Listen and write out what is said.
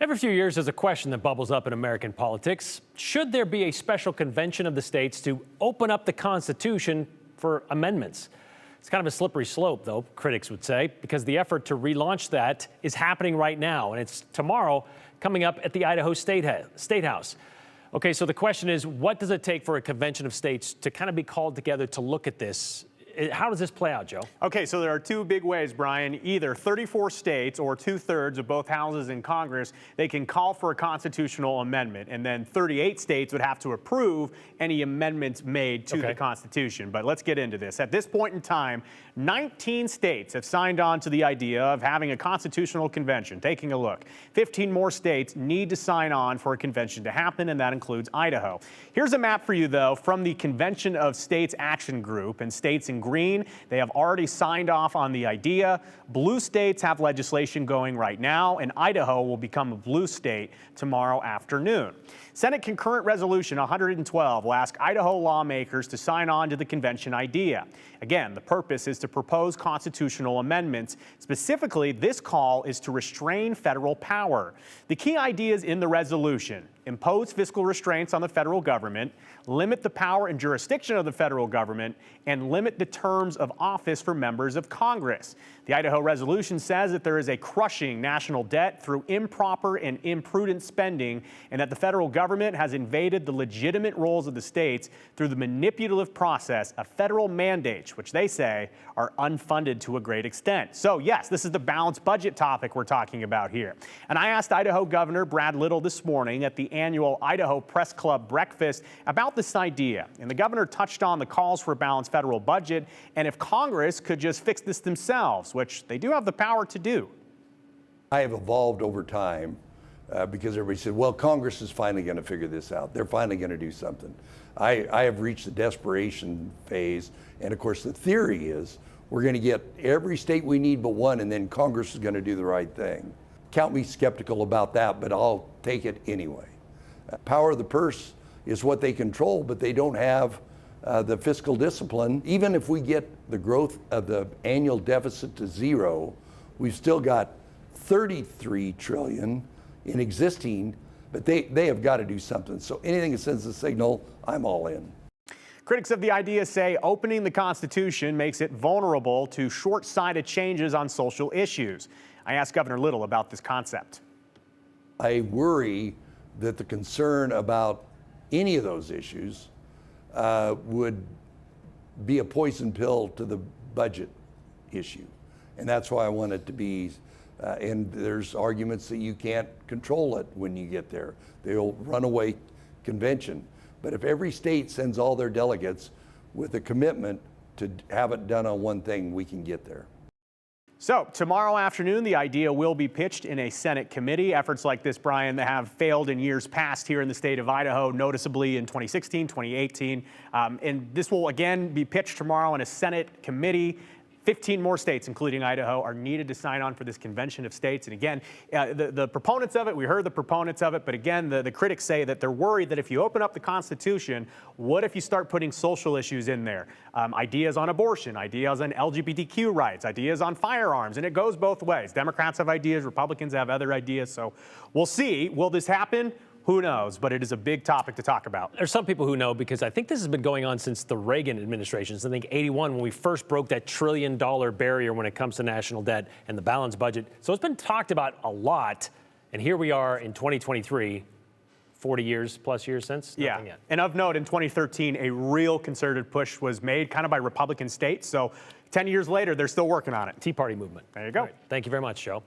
Every few years, there's a question that bubbles up in American politics. Should there be a special convention of the states to open up the Constitution for amendments? It's kind of a slippery slope, though, critics would say, because the effort to relaunch that is happening right now, and it's tomorrow coming up at the Idaho State House. Okay, so the question is, what does it take for a convention of states to kind of be called together to look at this? How does this play out, Joe? Okay, so there are two big ways, Brian. Either 34 states or 2/3 of both houses in Congress, they can call for a constitutional amendment, and then 38 states would have to approve any amendments made to the Constitution. But let's get into this. At this point in time, 19 states have signed on to the idea of having a constitutional convention. Taking a look, 15 more states need to sign on for a convention to happen, and that includes Idaho. Here's a map for you, though, from the Convention of States Action Group, and states in green, they have already signed off on the idea. Blue states have legislation going right now, and Idaho will become a blue state tomorrow afternoon. Senate Concurrent Resolution 112 will ask Idaho lawmakers to sign on to the convention idea. Again, the purpose is to propose constitutional amendments. Specifically, this call is to restrain federal power. The key ideas in the resolution: impose fiscal restraints on the federal government, limit the power and jurisdiction of the federal government, and limit the terms of office for members of Congress. The Idaho resolution says that there is a crushing national debt through improper and imprudent spending, and that the federal government has invaded the legitimate roles of the states through the manipulative process of federal mandates, which they say are unfunded to a great extent. So yes, this is the balanced budget topic we're talking about here. And I asked Idaho Governor Brad Little this morning at the annual Idaho Press Club breakfast about this idea. And the governor touched on the calls for a balanced federal budget and if Congress could just fix this themselves, which they do have the power to do. I have evolved over time because everybody said, well, Congress is finally going to figure this out. They're finally going to do something. I have reached the desperation phase. And of course, the theory is we're going to get every state we need but one, and then Congress is going to do the right thing. Count me skeptical about that, but I'll take it anyway. Power of the purse is what they control, but they don't have the fiscal discipline. Even if we get the growth of the annual deficit to zero, we've still got 33 trillion in existing, but they have got to do something. So anything that sends a signal, I'm all in. Critics of the idea say opening the Constitution makes it vulnerable to short-sighted changes on social issues. I asked Governor Little about this concept. I worry that the concern about any of those issues would be a poison pill to the budget issue. And that's why I want it to be, and there's arguments that you can't control it when you get there. They'll runaway convention. But if every state sends all their delegates with a commitment to have it done on one thing, we can get there. So tomorrow afternoon, the idea will be pitched in a Senate committee. Efforts like this, Brian, that have failed in years past here in the state of Idaho, noticeably in 2016, 2018. And this will again be pitched tomorrow in a Senate committee. 15 more states, including Idaho, are needed to sign on for this convention of states. And again, the proponents of it, we heard the proponents of it, but again, the critics say that they're worried that if you open up the Constitution, what if you start putting social issues in there? Ideas on abortion, ideas on LGBTQ rights, ideas on firearms, and it goes both ways. Democrats have ideas, Republicans have other ideas, so we'll see. Will this happen? Who knows, but it is a big topic to talk about. There's some people who know because I think this has been going on since the Reagan administration. So I think 81 when we first broke that $1 trillion barrier when it comes to national debt and the balanced budget. So it's been talked about a lot. And here we are in 2023, 40 years plus years since. Nothing yet. And of note, in 2013, a real concerted push was made kind of by Republican states. So 10 years later, they're still working on it. Tea Party movement. There you go. Right. Thank you very much, Joe.